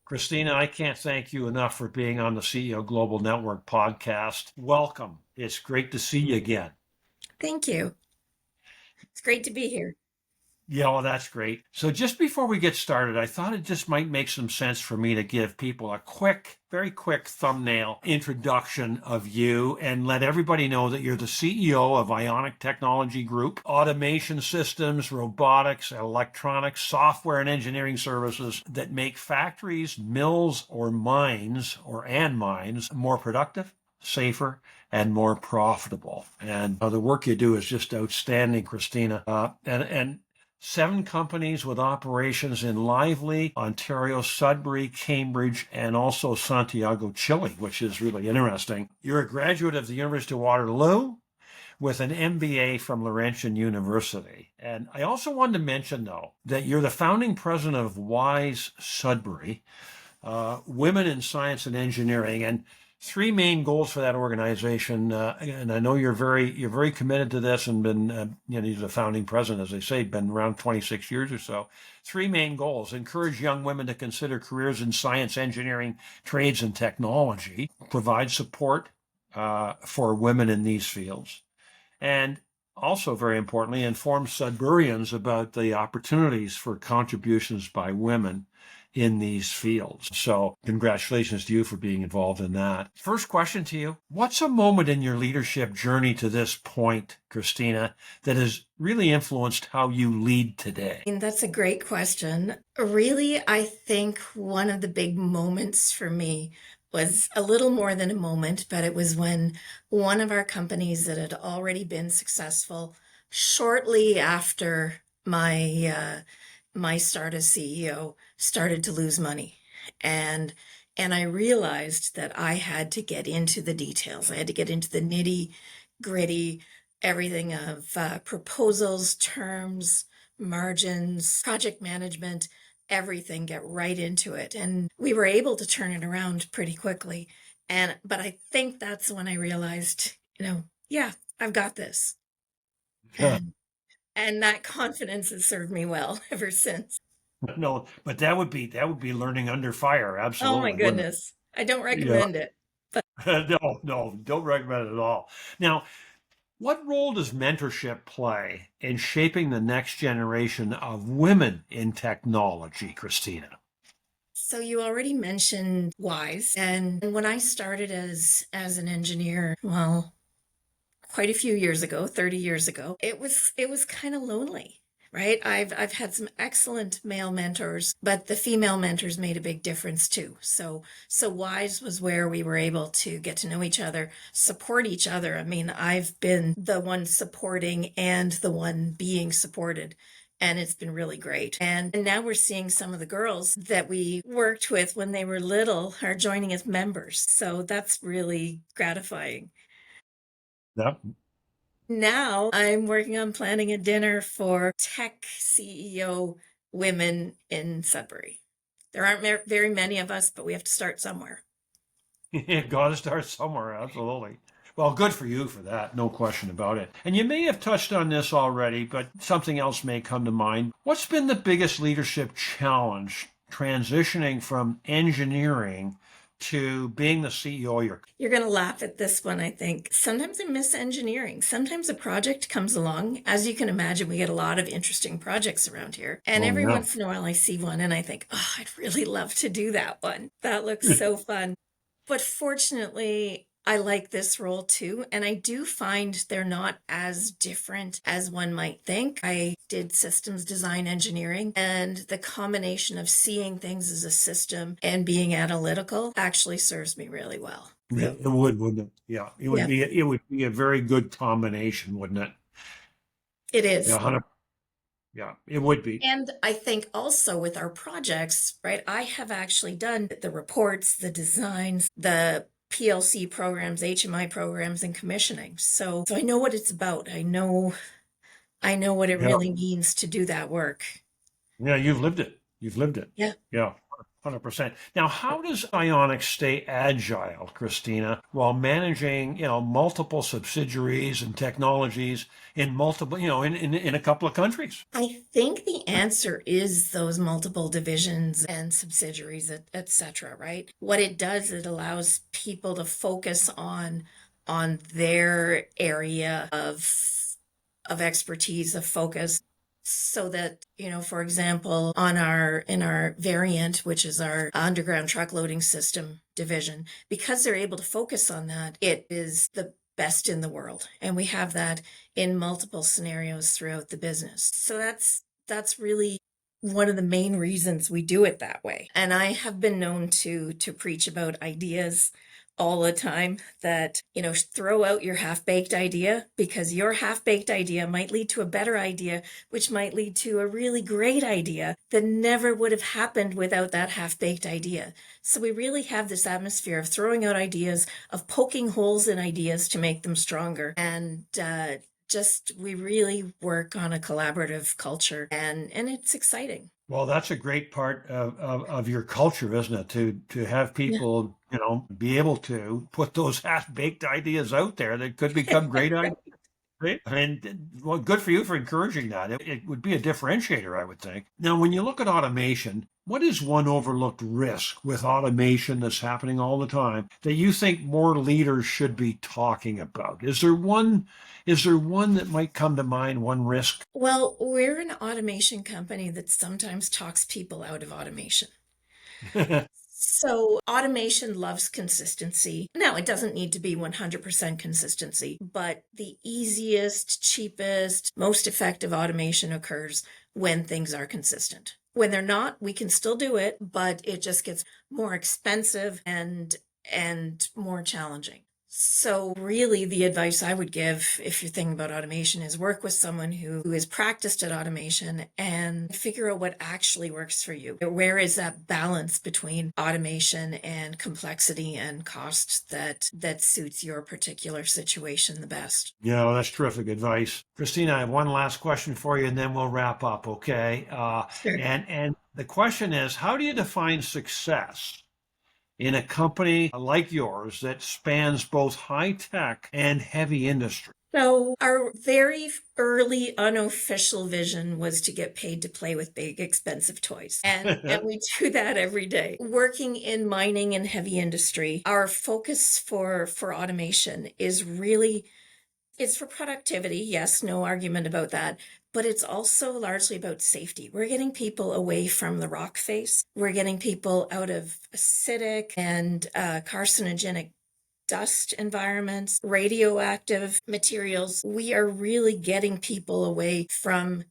Christina, I can't thank you enough for being on the CEO Global Network podcast. Welcome. It's great to see you again. Thank you. It's great to be here. Yeah, well, that's great. So just before we get started, I thought it just might make some sense for me to give people a quick, very quick thumbnail introduction of you and let everybody know that you're the CEO of Ionic Technology Group, automation systems, robotics, electronics, software, and engineering services that make factories, mills, or mines more productive, safer, and more profitable. And the work you do is just outstanding, Christina. And 7 companies with operations in Lively, Ontario, Sudbury, Cambridge, and also Santiago, Chile, which is really interesting. You're a graduate of the University of Waterloo with an MBA from Laurentian University. And I also wanted to mention, though, that you're the founding president of WISE Sudbury, Women in Science and Engineering. And 3 main goals for that organization, and I know you're very committed to this, and been he's the founding president, as they say, been around 26 years or so. 3 main goals: encourage young women to consider careers in science, engineering, trades, and technology; provide support for women in these fields; and also, very importantly, inform Sudburians about the opportunities for contributions by women in these fields. So congratulations to you for being involved in that. First question to you: what's a moment in your leadership journey to this point, Christina, that has really influenced how you lead today? That's a great question. Really, I think one of the big moments for me was a little more than a moment, but it was when one of our companies that had already been successful shortly after my start as CEO started to lose money. And I realized that I had to get into the details. I had to get into the nitty gritty, everything of proposals, terms, margins, project management, everything, get right into it. And we were able to turn it around pretty quickly. But I think that's when I realized, yeah, I've got this. And that confidence has served me well ever since. No, but that would be learning under fire, Oh my absolutely, wouldn't goodness. I don't it? Yeah. recommend it. No, no, don't recommend it at all. Now, what role does mentorship play in shaping the next generation of women in technology, Christina? So you already mentioned WISE, and when I started as an engineer, well, quite a few years ago, 30 years ago, it was kind of lonely. Right? I've had some excellent male mentors, but the female mentors made a big difference too. So WISE was where we were able to get to know each other, support each other. I mean, I've been the one supporting and the one being supported. And it's been really great. And now we're seeing some of the girls that we worked with when they were little are joining as members. So that's really gratifying. Yeah. Now I'm working on planning a dinner for tech CEO women in Sudbury. There aren't very many of us, but we have to start somewhere. Got to start somewhere, absolutely. Well, good for you for that, no question about it. And you may have touched on this already, but something else may come to mind. What's been the biggest leadership challenge transitioning from engineering to being the CEO of your? You're going to laugh at this one, I think. Sometimes I miss engineering. Sometimes a project comes along. As you can imagine, we get a lot of interesting projects around here. And Oh, every yeah. once in a while, I see one and I think, oh, I'd really love to do that one. That looks so fun. But fortunately, I like this role too. And I do find they're not as different as one might think. I did systems design engineering, and the combination of seeing things as a system and being analytical actually serves me really well. Yeah, So, it would, wouldn't it? Yeah, it would yeah, be it would be a very good combination, wouldn't it? it Yeah, is. 100. Yeah, it would be. And I think also with our projects, right, I have actually done the reports, the designs, the PLC programs, HMI programs, and commissioning. So I know what it's about. I know what it Yeah, really means to do that work. yeah, you've lived it. You've lived it. Yeah. Yeah. 100%. Now, how does Ionic stay agile, Christina, while managing, multiple subsidiaries and technologies in multiple, in a couple of countries? I think the answer is those multiple divisions and subsidiaries, et cetera, right? What it does, it allows people to focus on their area of expertise, of focus, so that, for example, in our variant, which is our underground truck loading system division, because they're able to focus on that, it is the best in the world. And we have that in multiple scenarios throughout the business. So that's really one of the main reasons we do it that way. And I have been known to preach about ideas all the time, that, throw out your half-baked idea, because your half-baked idea might lead to a better idea, which might lead to a really great idea that never would have happened without that half-baked idea. So we really have this atmosphere of throwing out ideas, of poking holes in ideas to make them stronger. And just we really work on a collaborative culture, and it's exciting. Well, that's a great part of your culture, isn't it? To have Yeah. people, be able to put those half-baked ideas out there that could become great ideas. Right? And well, good for you for encouraging that. It would be a differentiator, I would think. Now, when you look at automation, what is one overlooked risk with automation that's happening all the time that you think more leaders should be talking about? Is there one? Is there one that might come to mind? One risk? Well, we're an automation company that sometimes talks people out of automation. So automation loves consistency. Now, it doesn't need to be 100% consistency, but the easiest, cheapest, most effective automation occurs when things are consistent. When they're not, we can still do it, but it just gets more expensive and more challenging. So really the advice I would give if you're thinking about automation is work with someone who is practiced at automation and figure out what actually works for you. Where is that balance between automation and complexity and cost that suits your particular situation the best? Yeah, that's terrific advice. Christina, I have one last question for you, and then we'll wrap up, okay? Sure. And the question is, how do you define success in a company like yours that spans both high tech and heavy industry? So our very early unofficial vision was to get paid to play with big expensive toys. And we do that every day. Working in mining and heavy industry, our focus for automation is really, it's for productivity. Yes, no argument about that. But it's also largely about safety. We're getting people away from the rock face. We're getting people out of acidic and carcinogenic dust environments, radioactive materials. We are really getting people away from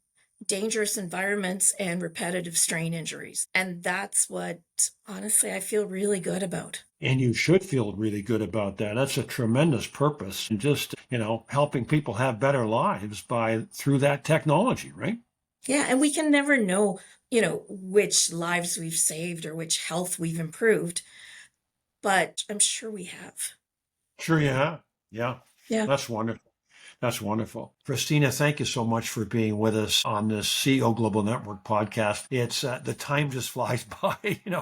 dangerous environments and repetitive strain injuries. And that's what, honestly, I feel really good about. And you should feel really good about that. That's a tremendous purpose. And just, helping people have better lives through that technology, right? Yeah, and we can never know, which lives we've saved or which health we've improved, but I'm sure we have. Sure you have. Yeah. Yeah. That's wonderful. That's wonderful. Christina, thank you so much for being with us on this CEO Global Network podcast. It's the time just flies by, and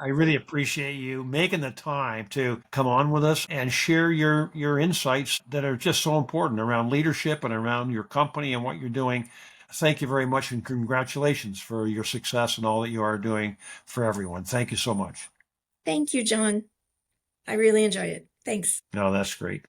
I really appreciate you making the time to come on with us and share your insights that are just so important around leadership and around your company and what you're doing. Thank you very much, and congratulations for your success and all that you are doing for everyone. Thank you so much. Thank you, John. I really enjoyed it. Thanks. No, that's great.